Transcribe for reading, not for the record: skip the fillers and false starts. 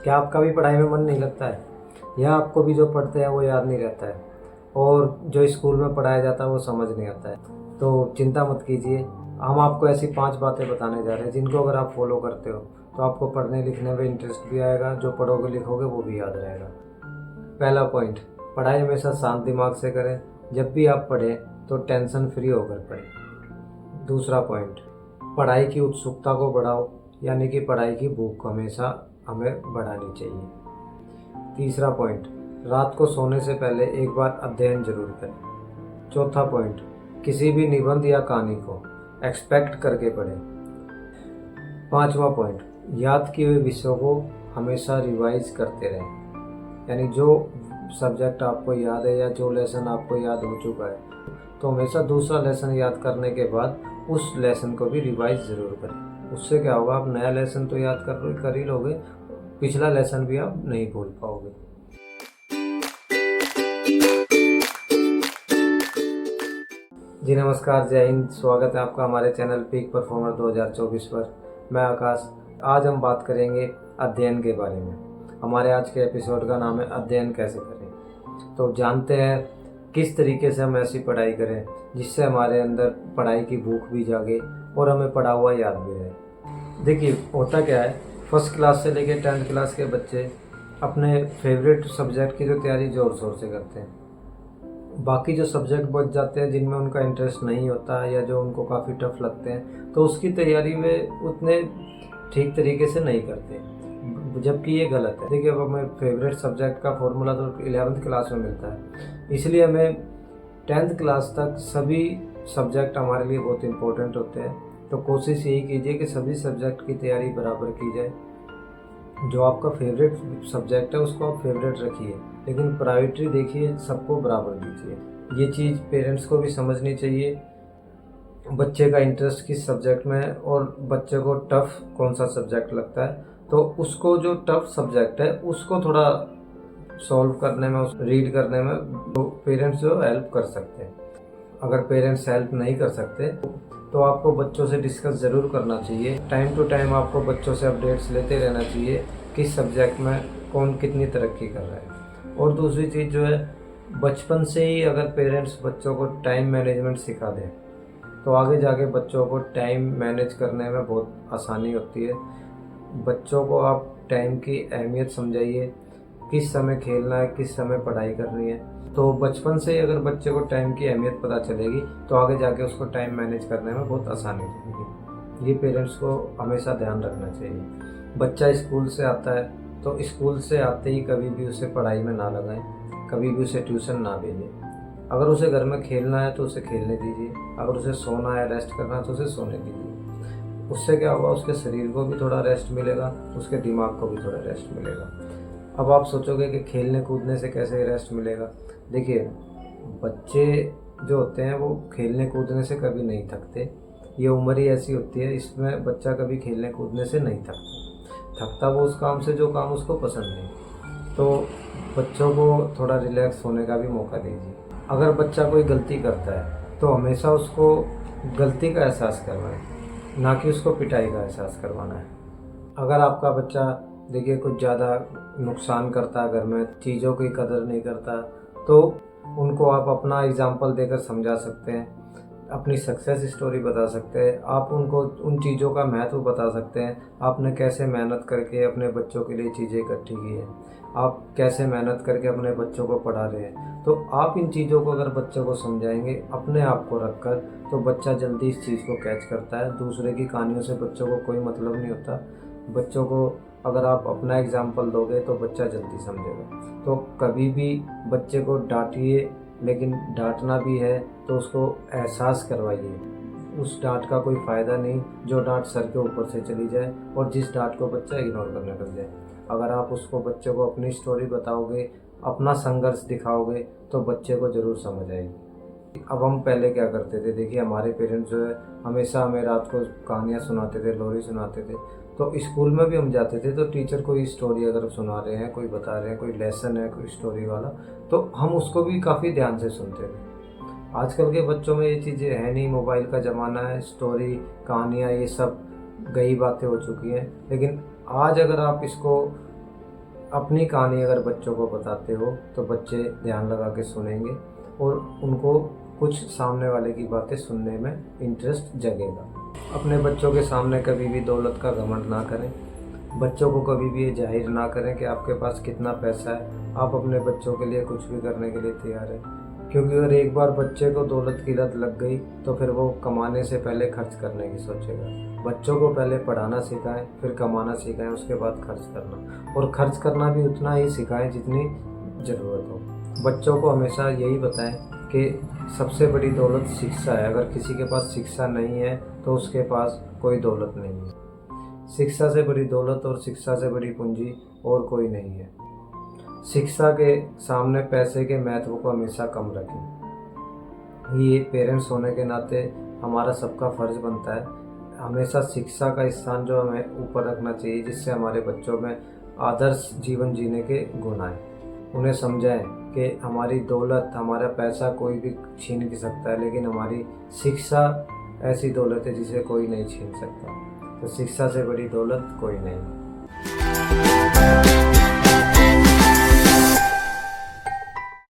क्या आपका भी पढ़ाई में मन नहीं लगता है, या आपको भी जो पढ़ते हैं वो याद नहीं रहता है और जो स्कूल में पढ़ाया जाता है वो समझ नहीं आता है? तो चिंता मत कीजिए, हम आपको ऐसी 5 बातें बताने जा रहे हैं जिनको अगर आप फॉलो करते हो तो आपको पढ़ने लिखने में इंटरेस्ट भी आएगा, जो पढ़ोगे लिखोगे वो भी याद रहेगा। पहला पॉइंट, पढ़ाई हमेशा शांत दिमाग से करें। जब भी आप पढ़ें तो टेंशन फ्री होकर पढ़ें। दूसरा पॉइंट, पढ़ाई की उत्सुकता को बढ़ाओ, यानी कि पढ़ाई की भूख हमेशा हमें बढ़ानी चाहिए। तीसरा पॉइंट, रात को सोने से पहले एक बार अध्ययन जरूर करें। चौथा पॉइंट, किसी भी निबंध या कहानी को एक्सपेक्ट करके पढ़ें। पांचवा पॉइंट, याद किए हुए विषयों को हमेशा रिवाइज करते रहें, यानी जो सब्जेक्ट आपको याद है या जो लेसन आपको याद हो चुका है तो हमेशा दूसरा लेसन याद करने के बाद उस लेसन को भी रिवाइज ज़रूर करें। उससे क्या होगा, आप नया लेसन तो याद कर ही लोगे, पिछला लेसन भी आप नहीं भूल पाओगे। जी नमस्कार, जय हिंद। स्वागत है आपका हमारे चैनल पीक परफॉर्मर 2024 पर। मैं आकाश। आज हम बात करेंगे अध्ययन के बारे में। हमारे आज के एपिसोड का नाम है अध्ययन कैसे करें। तो जानते हैं किस तरीके से हम ऐसी पढ़ाई करें जिससे हमारे अंदर पढ़ाई की भूख भी जागे और हमें पढ़ा हुआ याद भी रहे। देखिए होता क्या है, फर्स्ट क्लास से लेकर 10th क्लास के बच्चे अपने फेवरेट सब्जेक्ट की जो तैयारी ज़ोर शोर से करते हैं। बाकी जो सब्जेक्ट बच जाते हैं जिनमें उनका इंटरेस्ट नहीं होता या जो उनको काफ़ी टफ लगते हैं तो उसकी तैयारी में उतने ठीक तरीके से नहीं करते, जबकि ये गलत है। देखिए अब हमें फेवरेट सब्जेक्ट का फॉर्मूला तो 11th क्लास में मिलता है, इसलिए हमें 10th क्लास तक सभी सब्जेक्ट हमारे लिए बहुत इंपॉर्टेंट होते हैं। तो कोशिश यही कीजिए कि सभी सब्जेक्ट की तैयारी बराबर की जाए। जो आपका फेवरेट सब्जेक्ट है उसको आप फेवरेट रखिए, लेकिन प्रायोरिटी देखिए, सबको बराबर दीजिए। ये चीज़ पेरेंट्स को भी समझनी चाहिए, बच्चे का इंटरेस्ट किस सब्जेक्ट में है और बच्चे को टफ कौन सा सब्जेक्ट लगता है, तो उसको जो टफ सब्जेक्ट है उसको थोड़ा सॉल्व करने में, रीड करने में तो पेरेंट्स जो हेल्प कर सकते हैं। अगर पेरेंट्स हेल्प नहीं कर सकते तो आपको बच्चों से डिस्कस ज़रूर करना चाहिए। टाइम टू टाइम आपको बच्चों से अपडेट्स लेते रहना चाहिए किस सब्जेक्ट में कौन कितनी तरक्की कर रहा है। और दूसरी चीज़ जो है, बचपन से ही अगर पेरेंट्स बच्चों को टाइम मैनेजमेंट सिखा दें तो आगे जाके बच्चों को टाइम मैनेज करने में बहुत आसानी होती है। बच्चों को आप टाइम की अहमियत समझाइए, किस समय खेलना है, किस समय पढ़ाई करनी है। तो बचपन से ही अगर बच्चे को टाइम की अहमियत पता चलेगी तो आगे जाके उसको टाइम मैनेज करने में बहुत आसानी होगी। ये पेरेंट्स को हमेशा ध्यान रखना चाहिए। बच्चा स्कूल से आता है तो स्कूल से आते ही कभी भी उसे पढ़ाई में ना लगाएं, कभी भी उसे ट्यूशन ना भेजें। अगर उसे घर में खेलना है तो उसे खेलने दीजिए, अगर उसे सोना है, रेस्ट करना है तो उसे सोने दीजिए। उससे क्या होगा, उसके शरीर को भी थोड़ा रेस्ट मिलेगा, उसके दिमाग को भी थोड़ा रेस्ट मिलेगा। अब आप सोचोगे कि खेलने कूदने से कैसे रेस्ट मिलेगा। देखिए बच्चे जो होते हैं वो खेलने कूदने से कभी नहीं थकते, ये उम्र ही ऐसी होती है, इसमें बच्चा कभी खेलने कूदने से नहीं थकता वो उस काम से जो काम उसको पसंद नहीं। तो बच्चों को थोड़ा रिलैक्स होने का भी मौका दीजिए। अगर बच्चा कोई गलती करता है तो हमेशा उसको गलती का एहसास करवाएं, ना कि उसको पिटाई का एहसास करवाना है। अगर आपका बच्चा देखिए कुछ ज़्यादा नुकसान करता है, घर में चीज़ों की कदर नहीं करता, तो उनको आप अपना एग्जाम्पल देकर समझा सकते हैं, अपनी सक्सेस स्टोरी बता सकते हैं, आप उनको उन चीज़ों का महत्व बता सकते हैं। आपने कैसे मेहनत करके अपने बच्चों के लिए चीज़ें इकट्ठी की हैं, आप कैसे मेहनत करके अपने बच्चों को पढ़ा रहे हैं। तो आप इन चीज़ों को अगर बच्चों को समझाएंगे अपने आप को रखकर, तो बच्चा जल्दी इस चीज़ को कैच करता है। दूसरे की कहानियों से बच्चों को कोई मतलब नहीं होता। बच्चों को अगर आप अपना एग्जाम्पल दोगे तो बच्चा जल्दी समझेगा। तो कभी भी बच्चे को डांटिए, लेकिन डांटना भी है तो उसको एहसास करवाइए। उस डांट का कोई फ़ायदा नहीं जो डांट सर के ऊपर से चली जाए और जिस डांट को बच्चा इग्नोर करने लग जाए। अगर आप उसको बच्चे को अपनी स्टोरी बताओगे, अपना संघर्ष दिखाओगे, तो बच्चे को ज़रूर समझ आएगी। अब हम पहले क्या करते थे, देखिए हमारे पेरेंट्स जो है हमेशा हमें रात को कहानियाँ सुनाते थे, लोरी सुनाते थे। तो स्कूल में भी हम जाते थे तो टीचर कोई स्टोरी अगर सुना रहे हैं, कोई बता रहे हैं, कोई लेसन है कोई स्टोरी वाला, तो हम उसको भी काफ़ी ध्यान से सुनते थे। आजकल के बच्चों में ये चीज़ें है नहीं, मोबाइल का ज़माना है, स्टोरी कहानियाँ ये सब गई बातें हो चुकी हैं। लेकिन आज अगर आप इसको अपनी कहानी अगर बच्चों को बताते हो तो बच्चे ध्यान लगा के सुनेंगे और उनको कुछ सामने वाले की बातें सुनने में इंटरेस्ट जगेगा। अपने बच्चों के सामने कभी भी दौलत का घमंड ना करें। बच्चों को कभी भी ये जाहिर ना करें कि आपके पास कितना पैसा है। आप अपने बच्चों के लिए कुछ भी करने के लिए तैयार हैं, क्योंकि अगर एक बार बच्चे को दौलत की लत लग गई तो फिर वो कमाने से पहले खर्च करने की सोचेगा। बच्चों को पहले पढ़ाना सिखाएं, फिर कमाना सिखाएं, उसके बाद खर्च करना, और खर्च करना भी उतना ही सिखाएं जितनी ज़रूरत हो। बच्चों को हमेशा यही बताएं कि सबसे बड़ी दौलत शिक्षा है। अगर किसी के पास शिक्षा नहीं है तो उसके पास कोई दौलत नहीं है। शिक्षा से बड़ी दौलत और शिक्षा से बड़ी पूंजी और कोई नहीं है। शिक्षा के सामने पैसे के महत्व को हमेशा कम रखें। ये पेरेंट्स होने के नाते हमारा सबका फर्ज बनता है हमेशा शिक्षा का स्थान जो हमें ऊपर रखना चाहिए, जिससे हमारे बच्चों में आदर्श जीवन जीने के गुण आए। उन्हें समझाएं कि हमारी दौलत, हमारा पैसा कोई भी छीन नहीं सकता है, लेकिन हमारी शिक्षा ऐसी दौलत है जिसे कोई नहीं छीन सकता। तो शिक्षा से बड़ी दौलत कोई नहीं।